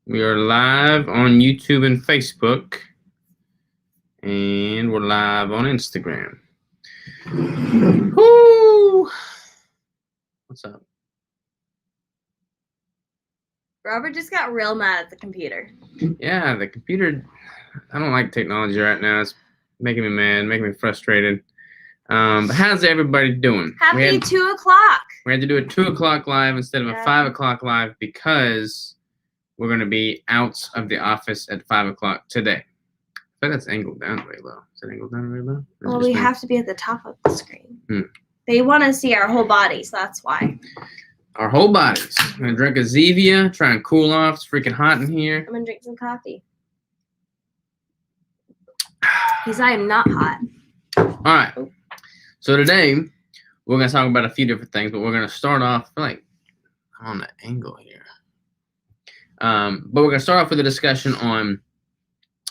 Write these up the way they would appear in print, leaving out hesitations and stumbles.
We are live on YouTube and Facebook, and we're live on Instagram. Woo! What's up? Robert just got real mad at the computer. Yeah, the computer. I don't like technology right now. It's making me mad, making me frustrated. But how's everybody doing? Happy 2 o'clock. We had to do a 2 o'clock live instead of a 5 o'clock live because we're going to be out of the office at 5 o'clock today. I think that's angled down very low. Is it angled down very low? Well, we have to be at the top of the screen. They want to see our whole body, so that's why. Our whole bodies. I'm going to drink a Zevia, try and cool off. It's freaking hot in here. I'm going to drink some coffee. Because I am not hot. All right. So today, we're going to talk about a few different things, but we're going to start off, I feel like I'm on the angle here. But we're going to start off with a discussion on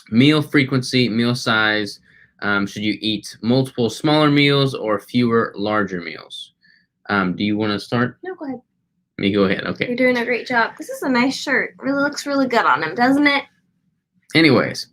meal frequency, meal size. Should you eat multiple smaller meals or fewer larger meals? Do you want to start? No, go ahead. Me go ahead. Okay. You're doing a great job. This is a nice shirt. Really looks really good on him, doesn't it? Anyways,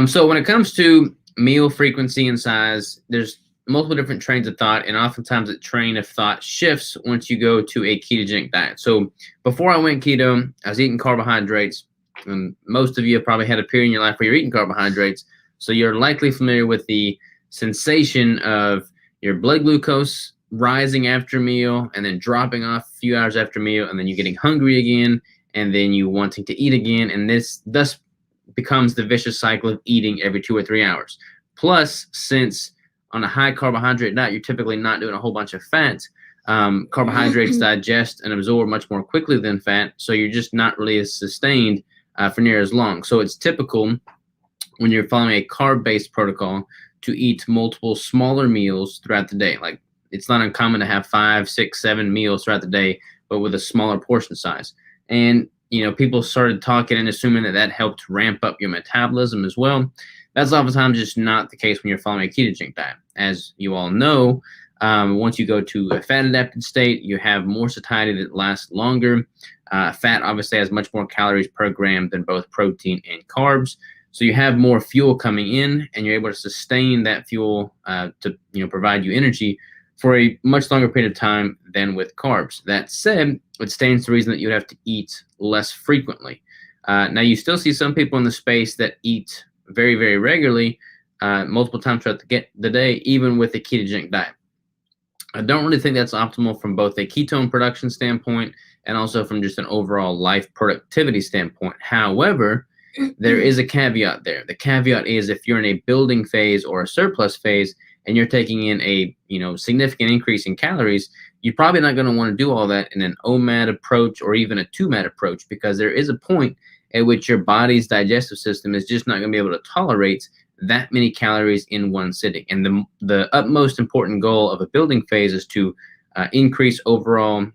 so when it comes to meal frequency and size, there's multiple different trains of thought, and oftentimes the train of thought shifts once you go to a ketogenic diet. So before I went keto, I was eating carbohydrates, and most of you have probably had a period in your life where you're eating carbohydrates, so you're likely familiar with the sensation of your blood glucose rising after a meal and then dropping off a few hours after a meal, and then you getting hungry again, and then you wanting to eat again, and this thus becomes the vicious cycle of eating every 2 or 3 hours. Plus, since on a high carbohydrate diet, you're typically not doing a whole bunch of fat. Carbohydrates digest and absorb much more quickly than fat, so you're just not really as sustained for near as long. So it's typical when you're following a carb-based protocol to eat multiple smaller meals throughout the day. Like, it's not uncommon to have 5, 6, 7 meals throughout the day, but with a smaller portion size. And people started talking and assuming that helped ramp up your metabolism as well. That's oftentimes just not the case when you're following a ketogenic diet. As you all know, once you go to a fat-adapted state, you have more satiety that lasts longer. Fat obviously has much more calories per gram than both protein and carbs. So you have more fuel coming in, and you're able to sustain that fuel to provide you energy for a much longer period of time than with carbs. That said, it stands to reason that you'd have to eat less frequently. Now, you still see some people in the space that eat very, very regularly, multiple times throughout the day, even with a ketogenic diet. I don't really think that's optimal from both a ketone production standpoint and also from just an overall life productivity standpoint. However, there is a caveat there. The caveat is if you're in a building phase or a surplus phase and you're taking in a significant increase in calories, you're probably not going to want to do all that in an OMAD approach or even a 2MAD approach, because there is a point at which your body's digestive system is just not going to be able to tolerate that many calories in one sitting. And the utmost important goal of a building phase is to increase overall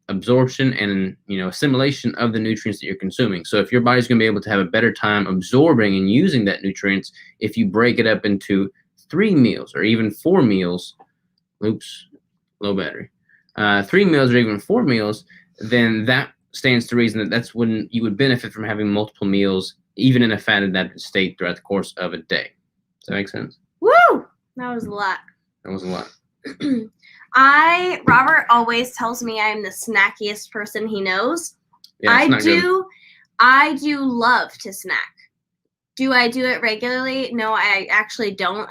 absorption and assimilation of the nutrients that you're consuming. So if your body's going to be able to have a better time absorbing and using that nutrients, if you break it up into 3 meals or even 4 meals, low battery, 3 meals or even 4 meals, then that stands to reason that that's when you would benefit from having multiple meals, even in a fat-adapted state throughout the course of a day. Does that make sense? Woo! That was a lot. That was a lot. Robert always tells me I'm the snackiest person he knows. Yeah, I do love to snack. Do I do it regularly? No, I actually don't.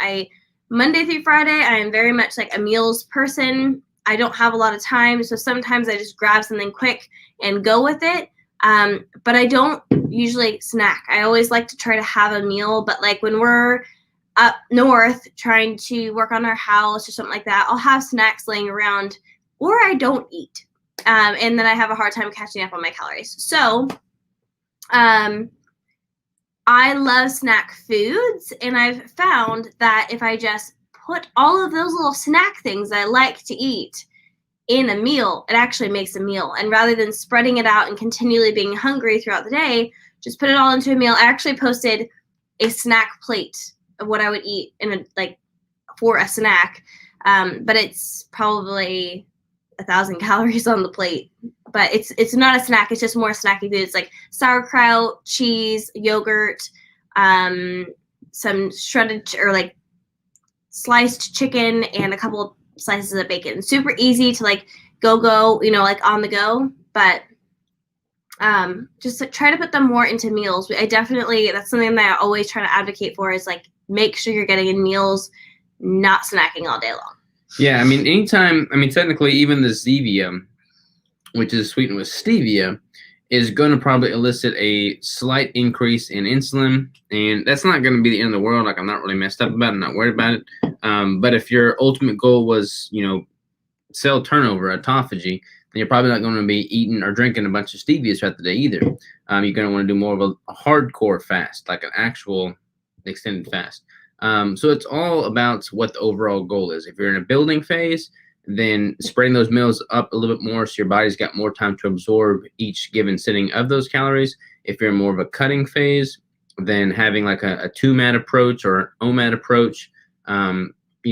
Monday through Friday, I am very much like a meals person. I don't have a lot of time, so sometimes I just grab something quick and go with it. But I don't usually snack. I always like to try to have a meal, but like when we're up north trying to work on our house or something like that, I'll have snacks laying around, or I don't eat. And then I have a hard time catching up on my calories. So I love snack foods, and I've found that if I just put all of those little snack things I like to eat in a meal, it actually makes a meal. And rather than spreading it out and continually being hungry throughout the day, just put it all into a meal. I actually posted a snack plate of what I would eat for a snack. But it's probably 1,000 calories on the plate. But it's not a snack. It's just more snacky food. It's like sauerkraut, cheese, yogurt, some shredded or like sliced chicken, and a couple slices of bacon. Super easy to like go, you know, like on the go. But just like, try to put them more into meals. That's something that I always try to advocate for is like make sure you're getting in meals, not snacking all day long. Yeah, I mean, technically, even the Zevia, which is sweetened with stevia, is going to probably elicit a slight increase in insulin, and that's not going to be the end of the world. Like, I'm not really messed up about it, I'm not worried about it. But if your ultimate goal was, you know, cell turnover, autophagy, then you're probably not going to be eating or drinking a bunch of stevia throughout the day either. You're going to want to do more of a hardcore fast, like an actual extended fast. So it's all about what the overall goal is. If you're in a building phase, then spreading those meals up a little bit more so your body's got more time to absorb each given sitting of those calories. If you're in more of a cutting phase, then having like a 2MAT approach or OMAD approach. You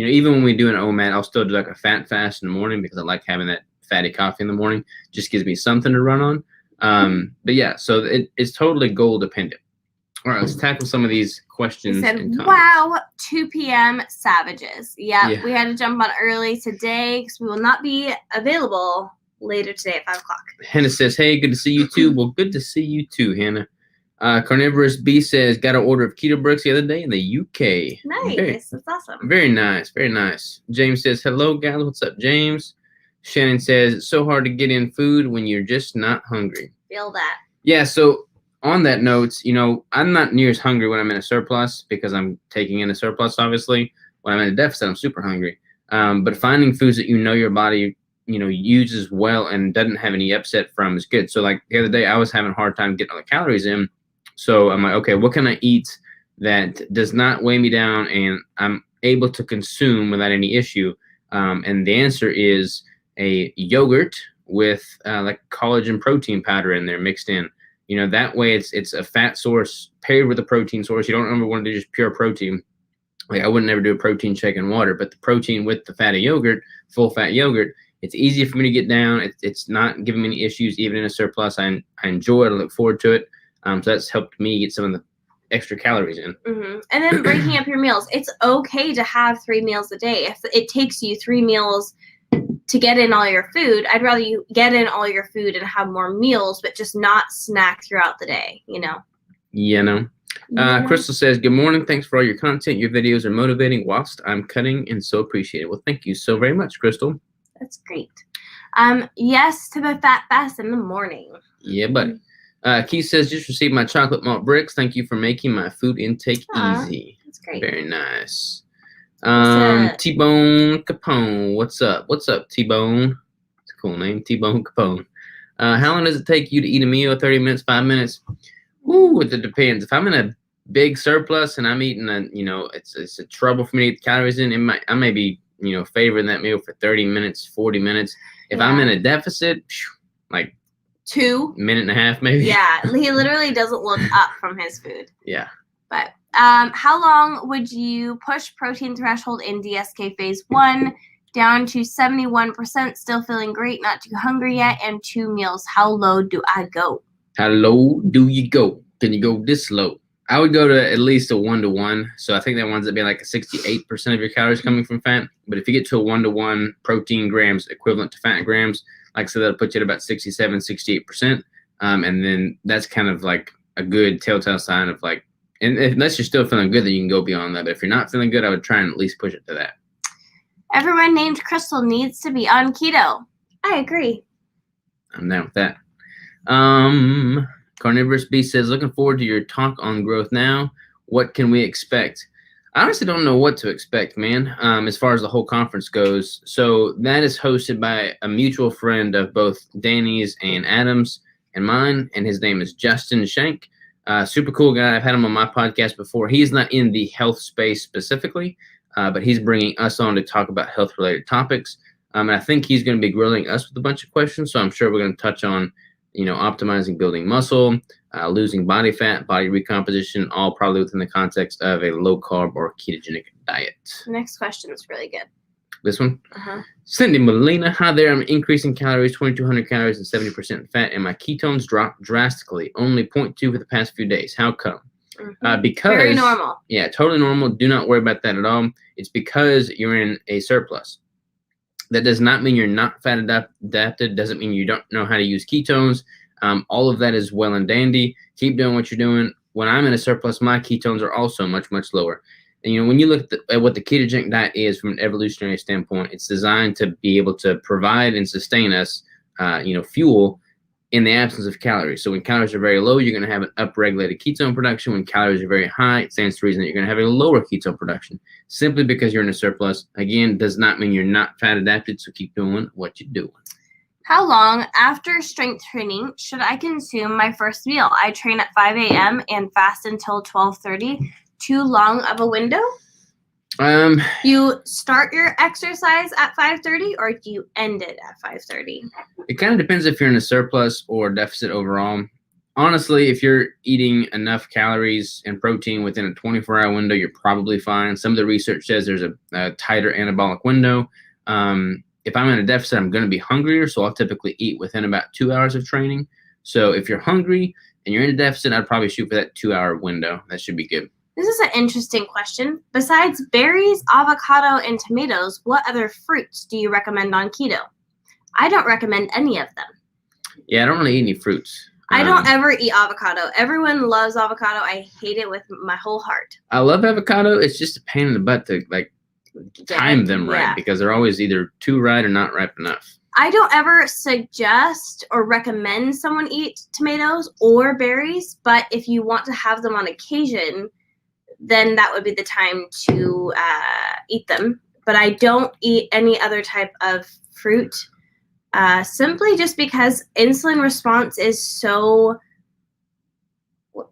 know, even when we do an OMAD, I'll still do like a fat fast in the morning because I like having that fatty coffee in the morning. Just gives me something to run on. But yeah, so it's totally goal dependent. All right, let's tackle some of these questions. He said, wow, 2 p.m. savages. Yeah, we had to jump on early today because we will not be available later today at 5 o'clock. Hannah says, hey, good to see you too. Well, good to see you too, Hannah. Carnivorous B says, got an order of keto bricks the other day in the UK. Nice, that's awesome. Very nice, very nice. James says, hello, guys. What's up, James? Shannon says, it's so hard to get in food when you're just not hungry. Feel that. Yeah, so on that note, you know, I'm not near as hungry when I'm in a surplus because I'm taking in a surplus, obviously. When I'm in a deficit, I'm super hungry. But finding foods that you know your body, you know, uses well and doesn't have any upset from is good. So like the other day, I was having a hard time getting all the calories in. So I'm like, okay, what can I eat that does not weigh me down and I'm able to consume without any issue? And the answer is a yogurt with like collagen protein powder in there mixed in. You know, that way it's a fat source paired with a protein source. You don't ever want to do just pure protein. Like I wouldn't ever do a protein shake and water, but the protein with the fatty yogurt, full fat yogurt, it's easy for me to get down. It's not giving me any issues even in a surplus. I enjoy it. I look forward to it. So that's helped me get some of the extra calories in. Mm-hmm. And then breaking up your meals. It's okay to have 3 meals a day. If it takes you 3 meals to get in all your food, I'd rather you get in all your food and have more meals, but just not snack throughout the day, you know? You know. Crystal says, good morning. Thanks for all your content. Your videos are motivating whilst I'm cutting and so appreciate it. Well, thank you so very much, Crystal. That's great. Yes to the fat fast in the morning. Yeah, buddy. Keith says, just received my chocolate malt bricks. Thank you for making my food intake easy. That's great. Very nice. T-Bone Capone. What's up? What's up, T-Bone? It's a cool name, T-Bone Capone. How long does it take you to eat a meal? 30 minutes, 5 minutes? Ooh, it depends. If I'm in a big surplus and I'm eating it's a trouble for me to get calories in, I may be, favoring that meal for 30 minutes, 40 minutes. If I'm in a deficit, like 2 minute and a half maybe. Yeah, he literally doesn't look up from his food. Yeah. But how long would you push protein threshold in DSK phase 1 down to 71%, still feeling great, not too hungry yet, and 2 meals? How low do I go? How low do you go? Can you go this low? I would go to at least a 1-to-1. So I think that winds up being like a 68% of your calories coming from fat. But if you get to a 1-to-1 protein grams equivalent to fat grams, like I said, that'll put you at about 67, 68%. And then that's kind of like a good telltale sign of like, and unless you're still feeling good, then you can go beyond that. But if you're not feeling good, I would try and at least push it to that. Everyone named Crystal needs to be on keto. I agree. I'm down with that. Carnivorous Beast says, looking forward to your talk on growth now. What can we expect? I honestly don't know what to expect, man, as far as the whole conference goes. So that is hosted by a mutual friend of both Danny's and Adam's and mine, and his name is Justin Shank. Super cool guy. I've had him on my podcast before. He's not in the health space specifically, but he's bringing us on to talk about health-related topics. And I think he's going to be grilling us with a bunch of questions, so I'm sure we're going to touch on optimizing building muscle, losing body fat, body recomposition, all probably within the context of a low-carb or ketogenic diet. The next question is really good. This one? Uh-huh. Cindy Molina, hi there. I'm increasing calories, 2,200 calories and 70% fat, and my ketones dropped drastically, only 0.2 for the past few days. How come? Because very normal. Yeah, totally normal. Do not worry about that at all. It's because you're in a surplus. That does not mean you're not fat adapted. Doesn't mean you don't know how to use ketones. All of that is well and dandy. Keep doing what you're doing. When I'm in a surplus, my ketones are also much, much lower. And, when you look at what the ketogenic diet is from an evolutionary standpoint, it's designed to be able to provide and sustain us, fuel in the absence of calories. So when calories are very low, you're going to have an upregulated ketone production. When calories are very high, it stands to reason that you're going to have a lower ketone production. Simply because you're in a surplus, again, does not mean you're not fat adapted. So keep doing what you're doing. How long after strength training should I consume my first meal? I train at 5 a.m. and fast until 12:30. Too long of a window? You start your exercise at 5:30 or do you end it at 5:30? It kind of depends if you're in a surplus or deficit overall. Honestly, if you're eating enough calories and protein within a 24-hour window, you're probably fine. Some of the research says there's a tighter anabolic window. If I'm in a deficit, I'm going to be hungrier, so I'll typically eat within about 2 hours of training. So if you're hungry and you're in a deficit, I'd probably shoot for that 2-hour window. That should be good. This is an interesting question. Besides berries, avocado, and tomatoes, what other fruits do you recommend on keto? I don't recommend any of them. Yeah, I don't really eat any fruits. I don't ever eat avocado. Everyone loves avocado. I hate it with my whole heart. I love avocado. It's just a pain in the butt to time them right because they're always either too ripe or not ripe enough. I don't ever suggest or recommend someone eat tomatoes or berries, but if you want to have them on occasion, then that would be the time to eat them. But I don't eat any other type of fruit, simply just because insulin response is so...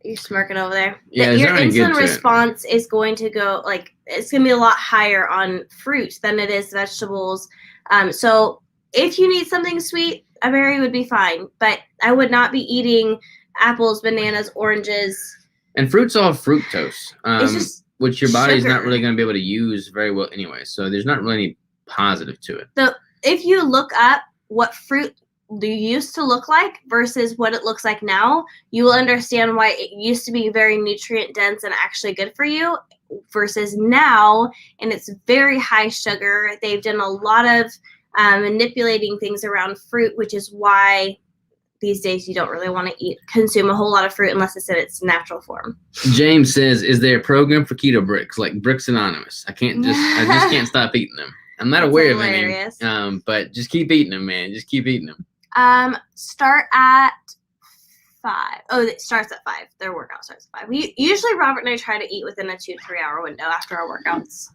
You're smirking over there. Yeah, your insulin response is going to go, it's going to be a lot higher on fruit than it is vegetables. So if you need something sweet, a berry would be fine. But I would not be eating apples, bananas, oranges. And fruit's all fructose, which your body's sugar. not really going to be able to use very well anyway. So there's not really any positive to it. So if you look up what fruit used to look like versus what it looks like now, you will understand why it used to be very nutrient dense and actually good for you versus now, and it's very high sugar. They've done a lot of manipulating things around fruit, which is why these days you don't really want to consume a whole lot of fruit unless it's in its natural form. James says, is there a program for keto bricks like Bricks Anonymous? I just can't stop eating them. I'm not aware of any, but just keep eating them, man. Just keep eating them. Start at 5. Oh, it starts at 5. Their workout starts at 5. Usually Robert and I try to eat within a 2 to 3 hour window after our workouts.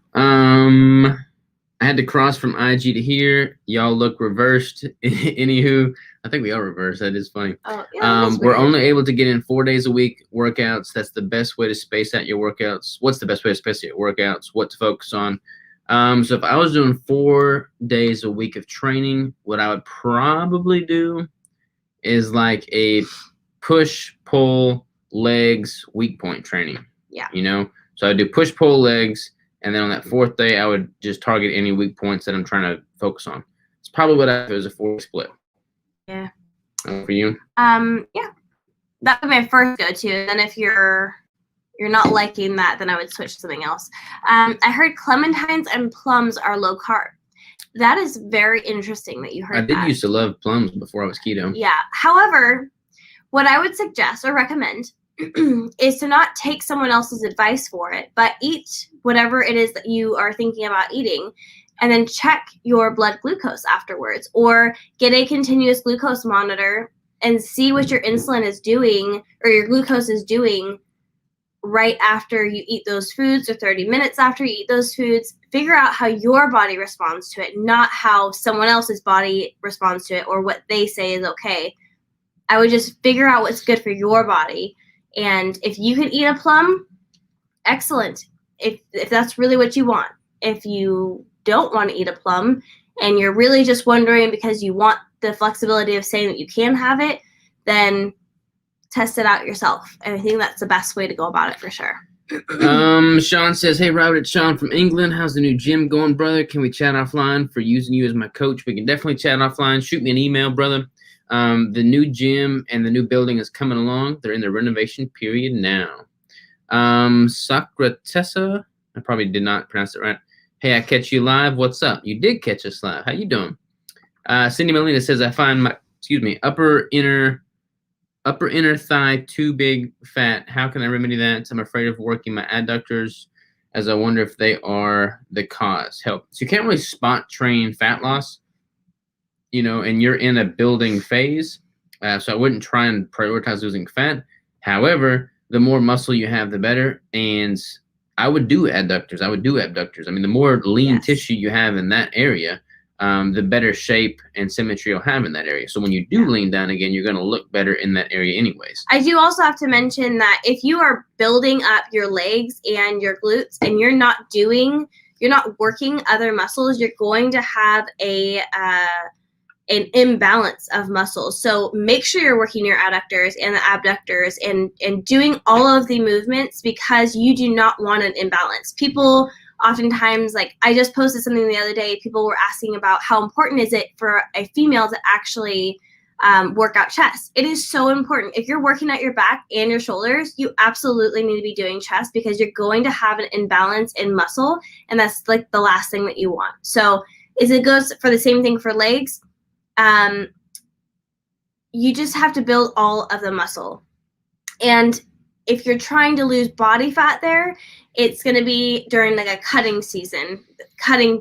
I had to cross from IG to here. Y'all look reversed. Anywho, I think we are reversed. That is funny. Oh, yeah, we're only able to get in 4 days a week workouts. That's the best way to space out your workouts. What's the best way to space out your workouts? What to focus on? So if I was doing 4 days a week of training, what I would probably do is like a push, pull, legs, weak point training. Yeah. So I do push, pull, legs. And then on that 4th day, I would just target any weak points that I'm trying to focus on. It's probably what I do as a 4 split. Yeah. For you? Yeah. That would be my first go-to. Then if you're not liking that, then I would switch to something else. I heard clementines and plums are low carb. That is very interesting that you heard that. I did used to love plums before I was keto. Yeah. However, what I would suggest or recommend is to not take someone else's advice for it, but eat whatever it is that you are thinking about eating and then check your blood glucose afterwards, or get a continuous glucose monitor and see what your insulin is doing or your glucose is doing right after you eat those foods or 30 minutes after you eat those foods. Figure out how your body responds to it, not how someone else's body responds to it or what they say is okay. I would just figure out what's good for your body. And if you can eat a plum, excellent. If that's really what you want. If you don't want to eat a plum and you're really just wondering because you want the flexibility of saying that you can have it, then test it out yourself. And I think that's the best way to go about it for sure. Sean says, "Hey Robert, it's Sean from England. How's the new gym going, brother? Can we chat offline for using you as my coach? We can definitely chat offline. Shoot me an email, brother. The new gym and the new building is coming along. They're in the renovation period now." Socratessa, I probably did not pronounce it right. "Hey, I catch you live. What's up?" You did catch us live. How you doing? Cindy Molina says, "I find my upper inner thigh too big, fat. How can I remedy that? I'm afraid of working my adductors, as I wonder if they are the cause. Help." So you can't really spot train fat loss, and you're in a building phase. So I wouldn't try and prioritize losing fat. However, the more muscle you have, the better. And I would do adductors. I would do abductors. I mean, the more lean tissue you have in that area, the better shape and symmetry you'll have in that area. So when you do lean down again, you're going to look better in that area anyways. I do also have to mention that if you are building up your legs and your glutes and you're not working other muscles, you're going to have an imbalance of muscles. So make sure you're working your adductors and the abductors and doing all of the movements, because you do not want an imbalance. People oftentimes, like I just posted something the other day, people were asking about how important is it for a female to actually work out chest. It is so important. If you're working at your back and your shoulders, you absolutely need to be doing chest, because you're going to have an imbalance in muscle, and that's like the last thing that you want. So it goes for the same thing for legs. You just have to build all of the muscle. And if you're trying to lose body fat there, it's going to be during like a cutting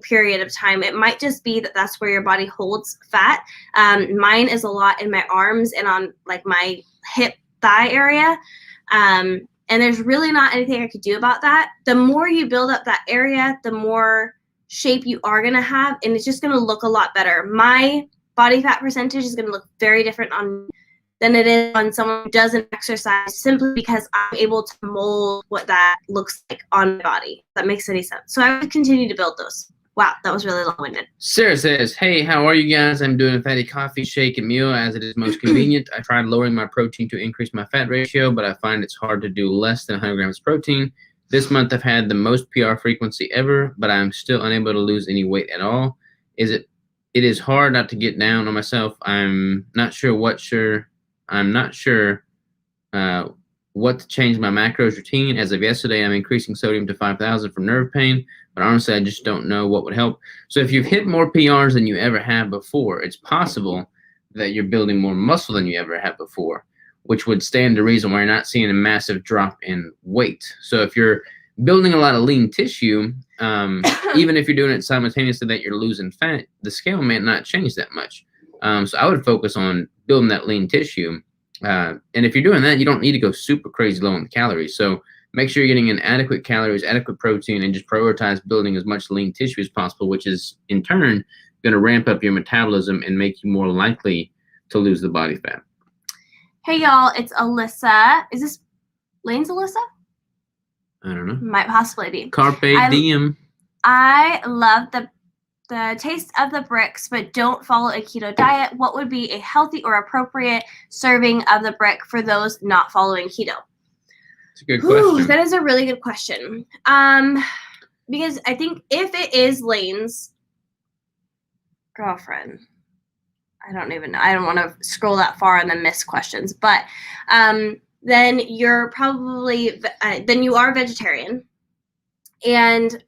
period of time. It might just be that that's where your body holds fat. Mine is a lot in my arms and on like my hip thigh area. And there's really not anything I could do about that. The more you build up that area, the more shape you are going to have, and it's just going to look a lot better. My body fat percentage is going to look very different than it is on someone who doesn't exercise, simply because I'm able to mold what that looks like on my body. If that makes any sense. So I would continue to build those. Wow, that was really long-winded. Sarah says, "Hey, how are you guys? I'm doing a fatty coffee, shake, and meal as it is most convenient. I tried lowering my protein to increase my fat ratio, but I find it's hard to do less than 100 grams of protein. This month I've had the most PR frequency ever, but I'm still unable to lose any weight at all. It is hard not to get down on myself. I'm not sure what to change my macros routine. As of yesterday, I'm increasing sodium to 5,000 for nerve pain, but honestly, I just don't know what would help." So if you've hit more PRs than you ever have before, it's possible that you're building more muscle than you ever have before, which would stand to reason why you're not seeing a massive drop in weight. So if you're building a lot of lean tissue, even if you're doing it simultaneously that you're losing fat, the scale may not change that much. So I would focus on building that lean tissue. And if you're doing that, you don't need to go super crazy low on the calories. So make sure you're getting in adequate calories, adequate protein, and just prioritize building as much lean tissue as possible, which is in turn going to ramp up your metabolism and make you more likely to lose the body fat. Hey y'all, it's Alyssa. Is this Lane's Alyssa? I don't know. Might possibly be. Carpe diem. I love the taste of the bricks, but don't follow a keto diet. What would be a healthy or appropriate serving of the brick for those not following keto? It's a good question. That is a really good question. Because I think if it is Lane's girlfriend, I don't even know. I don't want to scroll that far and then miss questions, but then you're probably then you are vegetarian, and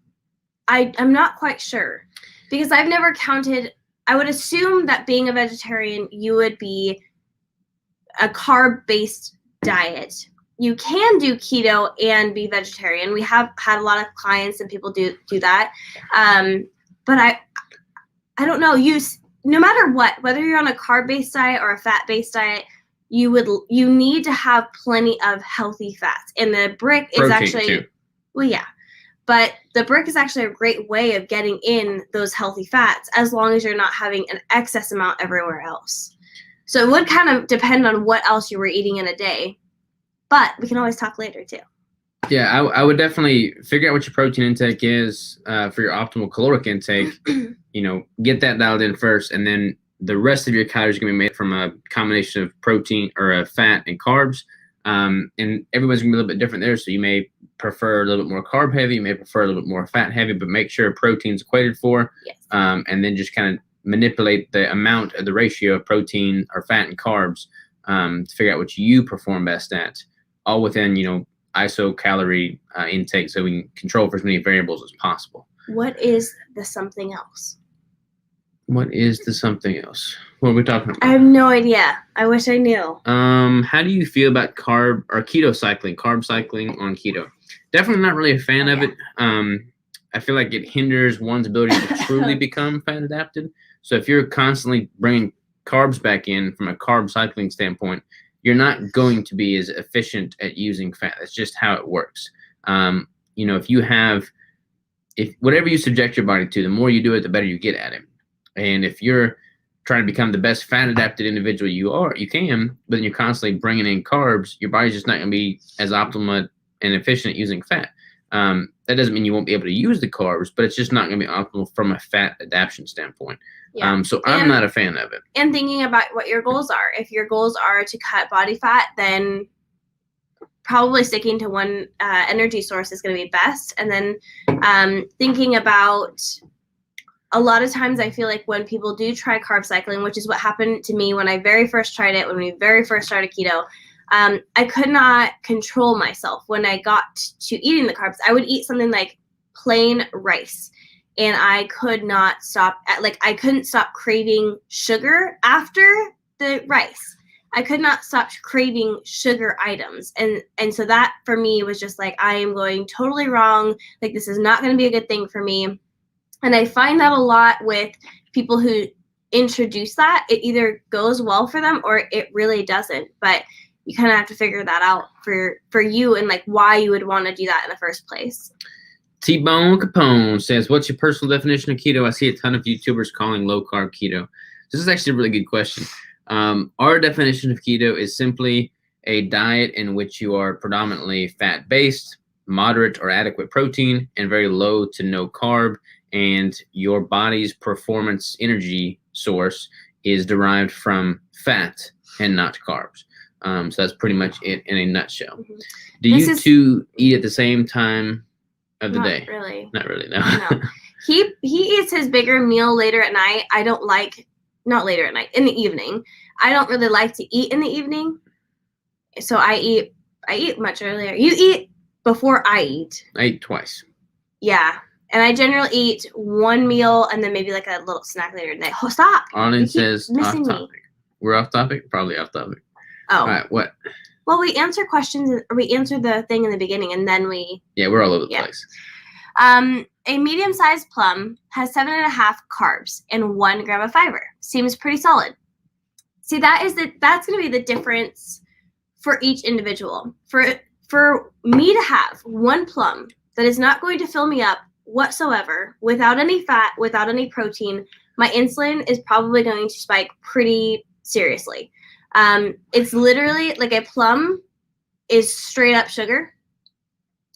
I'm not quite sure, because I've never counted. I would assume that being a vegetarian, you would be a carb-based diet. You can do keto and be vegetarian. We have had a lot of clients and people do that, but I don't know. No matter what, whether you're on a carb-based diet or a fat-based diet, you need to have plenty of healthy fats. And the brick is actually too. Well, yeah. But the brick is actually a great way of getting in those healthy fats, as long as you're not having an excess amount everywhere else. So it would kind of depend on what else you were eating in a day, but we can always talk later too. Yeah, I would definitely figure out what your protein intake is for your optimal caloric intake. Get that dialed in first, and then the rest of your calories are going to be made from a combination of protein or fat and carbs. And everyone's going to be a little bit different there. So you may prefer a little bit more carb heavy. You may prefer a little bit more fat heavy, but make sure protein's equated for. Yes. And then just kind of manipulate the amount of the ratio of protein or fat and carbs to figure out what you perform best at, all within, ISO calorie intake, so we can control for as many variables as possible. What is the something else? What is the something else? What are we talking about? I have no idea. I wish I knew. How do you feel about carb cycling on keto? Definitely not really a fan of it. I feel like it hinders one's ability to truly become fat adapted. So if you're constantly bringing carbs back in from a carb cycling standpoint, you're not going to be as efficient at using fat. That's just how it works. If whatever you subject your body to, the more you do it, the better you get at it. And if you're trying to become the best fat adapted individual you can, but then you're constantly bringing in carbs, your body's just not going to be as optimal and efficient at using fat. That doesn't mean you won't be able to use the carbs, but it's just not going to be optimal from a fat adaptation standpoint. Yeah. So I'm not a fan of it. And thinking about what your goals are. If your goals are to cut body fat, then probably sticking to one energy source is going to be best. And then thinking about, a lot of times I feel like when people do try carb cycling, which is what happened to me when I very first tried it, when we very first started keto, I could not control myself when I got to eating the carbs. I would eat something like plain rice, and I could not stop. I couldn't stop craving sugar after the rice. I could not stop craving sugar items. And so that for me was just like, I am going totally wrong. Like, this is not going to be a good thing for me. And I find that a lot with people who introduce that. It either goes well for them or it really doesn't. But you kind of have to figure that out for you and like why you would want to do that in the first place. T-Bone Capone says, what's your personal definition of keto? I see a ton of YouTubers calling low carb keto. This is actually a really good question. Our definition of keto is simply a diet in which you are predominantly fat-based, moderate or adequate protein, and very low to no carb, and your body's performance energy source is derived from fat and not carbs. So that's pretty much it in a nutshell. Mm-hmm. Do you two eat at the same time of the day? Not really, no. He eats his bigger meal later at night. I don't like, not later at night, in the evening. I don't really like to eat in the evening. So I eat much earlier. You eat before I eat. I eat twice. Yeah. And I generally eat one meal and then maybe like a little snack later in the day. Oh, stop. Arlen says off topic. Me. We're off topic? Probably off topic. Oh. All right, what? Well, we answer questions, or we answer the thing in the beginning, and then we... Yeah, we're all over the place. A medium-sized plum has 7.5 carbs and 1 gram of fiber. Seems pretty solid. See, that's going to be the difference for each individual. For me to have one plum that is not going to fill me up whatsoever, without any fat, without any protein, my insulin is probably going to spike pretty seriously. It's literally like a plum is straight up sugar.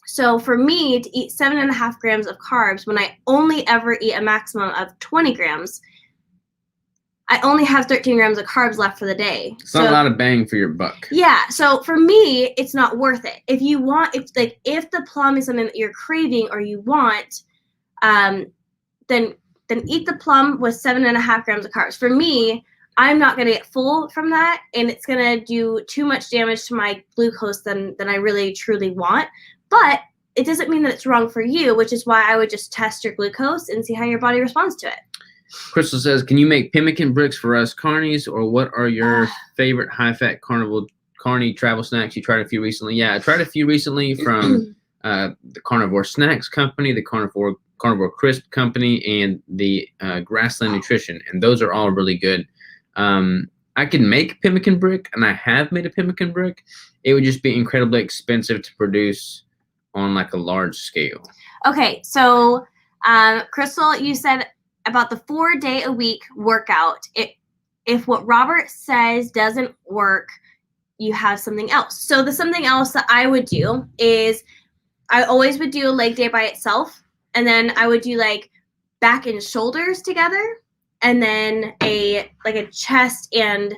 So for me to eat 7.5 grams of carbs when I only ever eat a maximum of 20 grams, I only have 13 grams of carbs left for the day. It's not a lot of bang for your buck. Yeah. So for me, it's not worth it. If the plum is something that you're craving or you want, then eat the plum with 7.5 grams of carbs. For me, I'm not going to get full from that, and it's going to do too much damage to my glucose than I really truly want. But it doesn't mean that it's wrong for you, which is why I would just test your glucose and see how your body responds to it. Crystal says, can you make pemmican bricks for us carnies, or what are your favorite high-fat carny travel snacks? You tried a few recently. Yeah, I tried a few recently from the Carnivore Snacks Company, the Carnivore Crisp Company, and the Grassland Nutrition, and those are all really good. I can make pemmican brick, and I have made a pemmican brick. It would just be incredibly expensive to produce on like a large scale. Okay, so Crystal, you said about the 4-day-a-week workout. If what Robert says doesn't work, you have something else. So the something else that I would do is I always would do a leg day by itself, and then I would do like back and shoulders together. And then a chest and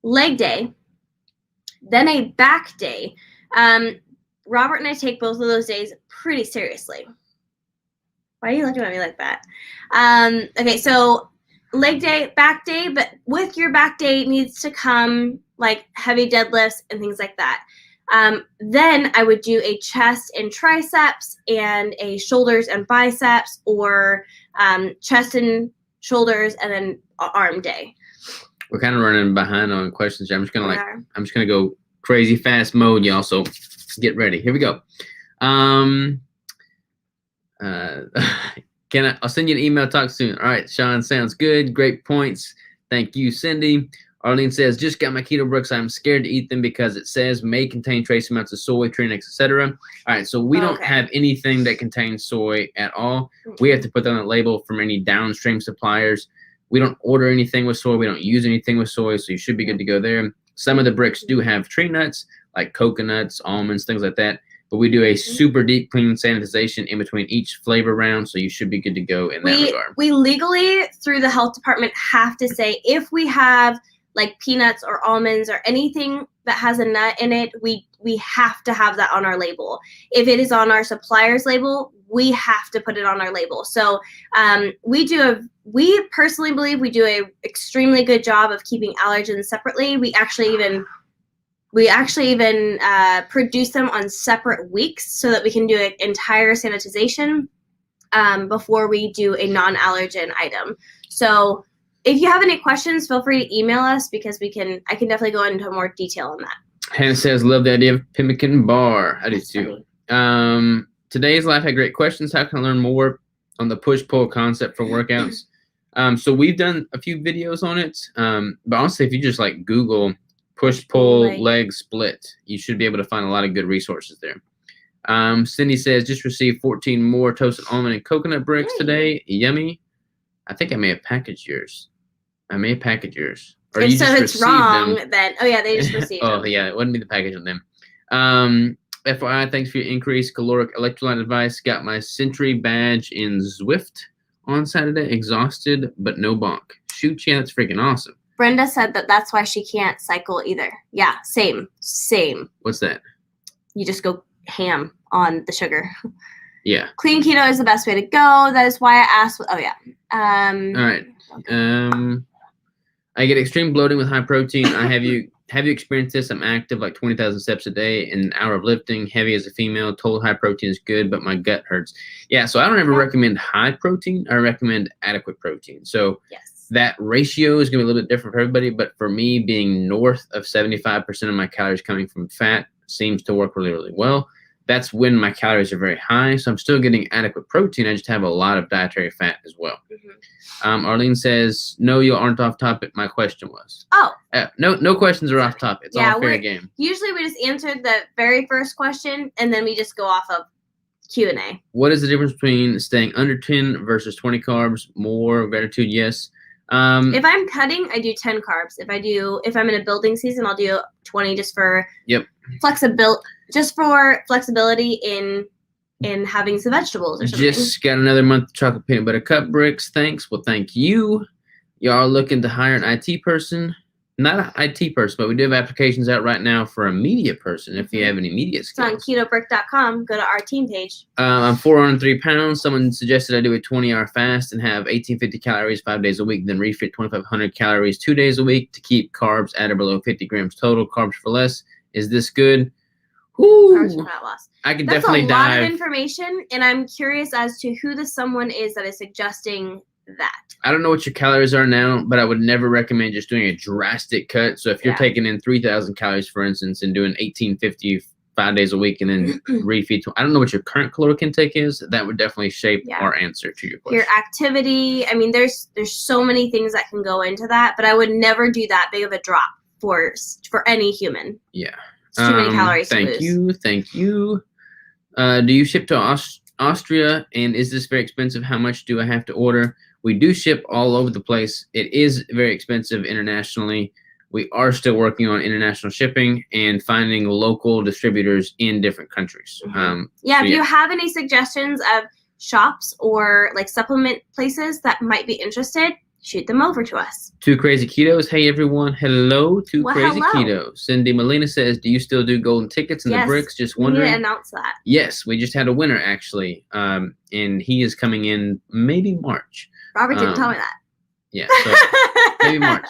leg day. Then a back day. Robert and I take both of those days pretty seriously. Why are you looking at me like that? Okay, so leg day, back day, but with your back day needs to come like heavy deadlifts and things like that. Then I would do a chest and triceps and a shoulders and biceps, or chest and shoulders and then arm day. We're kind of running behind on questions here. I'm just gonna go crazy fast mode, y'all. So get ready. Here we go. I'll send you an email. Talk soon. All right, Sean, sounds good. Great points. Thank you, Cindy. Arlene says, just got my Keto Bricks. I'm scared to eat them because it says may contain trace amounts of soy, Trinix, etc. All right, so we don't have anything that contains soy at all. We have to put that on the label from any downstream suppliers. We don't order anything with soy. We don't use anything with soy, so you should be good to go there. Some of the bricks do have tree nuts, like coconuts, almonds, things like that. But we do a super deep clean sanitization in between each flavor round, so you should be good to go in that regard. We legally, through the health department, have to say if we have like peanuts or almonds or anything that has a nut in it, we have to have that on our label. If it is on our supplier's label, we have to put it on our label. So we personally believe we do a extremely good job of keeping allergens separately. We actually even produce them on separate weeks so that we can do an entire sanitization before we do a non-allergen item. So if you have any questions, feel free to email us because I can definitely go into more detail on that. Hannah says, love the idea of pemmican bar. I do too. Today's life had great questions. How can I learn more on the push-pull concept for workouts? So we've done a few videos on it. But honestly, if you just like Google push-pull leg split, you should be able to find a lot of good resources there. Cindy says, just received 14 more toasted almond and coconut bricks today. Yummy. I think I may have packaged yours. Or if you so, just it's wrong, them. Then they just received them. Oh, yeah, it wouldn't be the package on them. FYI, thanks for your increased caloric electrolyte advice. Got my Century badge in Zwift on Saturday. Exhausted, but no bonk. Shoot, yeah, that's freaking awesome. Brenda said that's why she can't cycle either. Yeah, same. What's that? You just go ham on the sugar. Yeah. Clean keto is the best way to go. That is why I asked. Oh, yeah. All right. I get extreme bloating with high protein. Have you experienced this? I'm active like 20,000 steps a day and an hour of lifting. Heavy as a female. Told high protein is good, but my gut hurts. Yeah, so I don't ever recommend high protein. I recommend adequate protein. So that ratio is going to be a little bit different for everybody. But for me, being north of 75% of my calories coming from fat seems to work really, really well. That's when my calories are very high. So I'm still getting adequate protein. I just have a lot of dietary fat as well. Arlene says, no, you aren't off topic. My question was. Oh. No questions are off topic. It's all fair game. Usually we just answered the very first question, and then we just go off of Q&A. What is the difference between staying under 10 versus 20 carbs? More gratitude, yes. If I'm cutting, I do 10 carbs. If I'm in a building season, I'll do 20 just for flexibility in having some vegetables or something. Just got another month of chocolate peanut butter cup bricks. Thanks. Well, thank you. Y'all are looking to hire an IT person. Not an IT person, but we do have applications out right now for a media person if you have any media skills. It's on ketobrick.com. Go to our team page. I'm 403 pounds. Someone suggested I do a 20-hour fast and have 1850 calories 5 days a week, then refit 2,500 calories 2 days a week to keep carbs at or below 50 grams total. Carbs for less. Is this good? Carbs for fat loss. I can definitely dive. That's a lot of information, and I'm curious as to who the someone is that is suggesting that. I don't know what your calories are now, but I would never recommend just doing a drastic cut. So if you're taking in 3,000 calories, for instance, and doing 1,850 5 days a week and then refeed. I don't know what your current caloric intake is. That would definitely shape our answer to your question. Your activity. I mean, there's so many things that can go into that, but I would never do that big of a drop for any human. Yeah. It's too many calories to lose. Thank you. Do you ship to Austria? And is this very expensive? How much do I have to order? We do ship all over the place. It is very expensive internationally. We are still working on international shipping and finding local distributors in different countries. If you have any suggestions of shops or like supplement places that might be interested, shoot them over to us. Two Crazy Ketos. Hey, everyone. Hello, Two Well, Crazy hello. Ketos. Cindy Molina says, do you still do golden tickets and the Yes, bricks? Just We need wondering. to announce that. Yes, we just had a winner, actually. And he is coming in maybe March. Robert didn't tell me that. Yeah, so maybe March.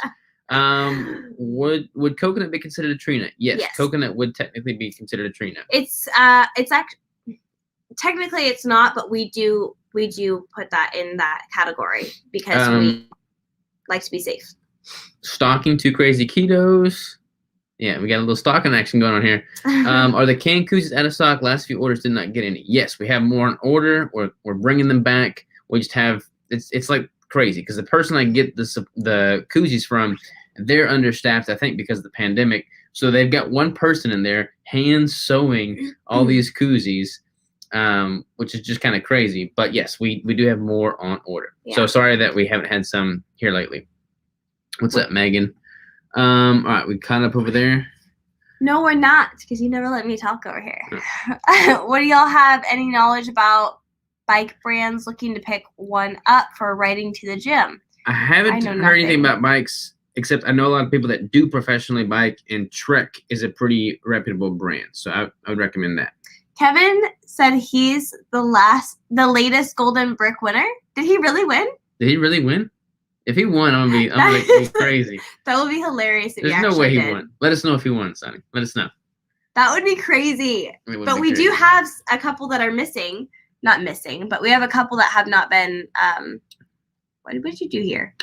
Would coconut be considered a tree nut? Yes, Yes. coconut would technically be considered a tree nut. It's actually technically it's not, but we do put that in that category because we like to be safe. Stocking Two Crazy Ketos. Yeah, we got a little stocking action going on here. Are the canned koozies out of stock? Last few orders did not get any. Yes, we have more on order. We're bringing them back. We just have it's like crazy because the person I get the koozies from, they're understaffed, I think, because of the pandemic. So they've got one person in there hand sewing all these koozies, which is just kind of crazy. But yes, we do have more on order. Yeah. So sorry that we haven't had some here lately. What's up, Megan? All right, we caught up over there. No, we're not, because you never let me talk over here. What do y'all have any knowledge about bike brands looking to pick one up for riding to the gym? I haven't heard anything about bikes, except I know a lot of people that do professionally bike, and Trek is a pretty reputable brand. So I would recommend that. Kevin said he's the latest Golden Brick winner. Did he really win? Did he really win? If he won, I'm gonna be crazy. That would be hilarious if There's he actually no way he did. won. Let us know if he won, Sonny. Let us know. That would be crazy. But we do have a couple that are missing. Not missing, but we have a couple that have not been. What did you do here?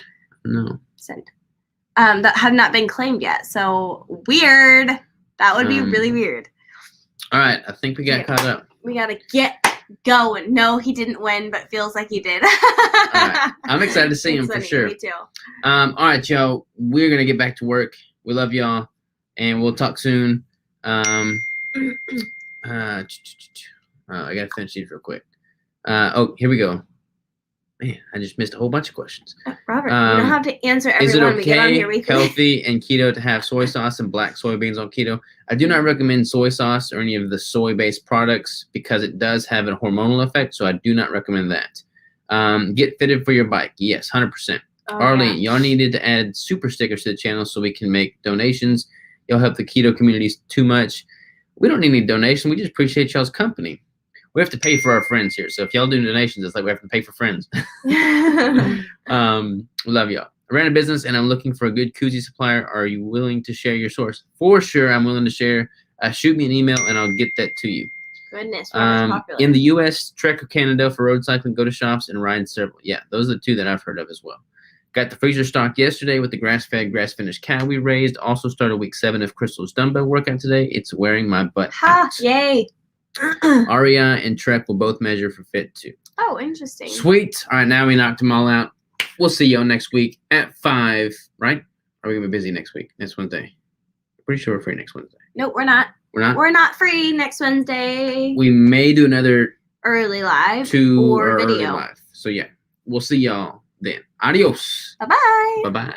No. Send. That have not been claimed yet. So weird. That would be really weird. All right, I think we got caught up. We gotta get going. No, he didn't win, but feels like he did. All right. I'm excited to see him for Sunny, sure. Me too. All right, y'all. We're gonna get back to work. We love y'all, and we'll talk soon. I gotta finish these real quick. Oh, here we go. Man, I just missed a whole bunch of questions. Robert, you don't have to answer Is it everyone we get on okay, here weekly. healthy, and keto to have soy sauce and black soybeans on keto? I do not recommend soy sauce or any of the soy-based products because it does have a hormonal effect, so I do not recommend that. Get fitted for your bike. Yes, 100%. Oh, Arlene, yeah. y'all needed to add super stickers to the channel so we can make donations. Y'all help the keto communities too much. We don't need any donation. We just appreciate y'all's company. We have to pay for our friends here. So if y'all do donations, it's like we have to pay for friends. Love y'all. I ran a business and I'm looking for a good koozie supplier. Are you willing to share your source? For sure, I'm willing to share. Shoot me an email and I'll get that to you. Goodness, Robert's popular. In the U.S., Trek or Canada for road cycling, go to shops and ride several. Yeah, those are the two that I've heard of as well. Got the freezer stock yesterday with the grass-fed, grass-finished cow we raised. Also started week 7 of Crystal's dumbbell workout today. It's wearing my butt out. Yay. REI and Trek will both measure for fit too. Oh, interesting. Sweet. All right, now we knocked them all out. We'll see y'all next week at 5, right? Are we going to be busy next week? Next Wednesday? Pretty sure we're free next Wednesday. Nope, we're not. We're not? We're not free next Wednesday. We may do another Early live or or early video. live. So yeah, we'll see y'all then. Adios. Bye-bye. Bye-bye.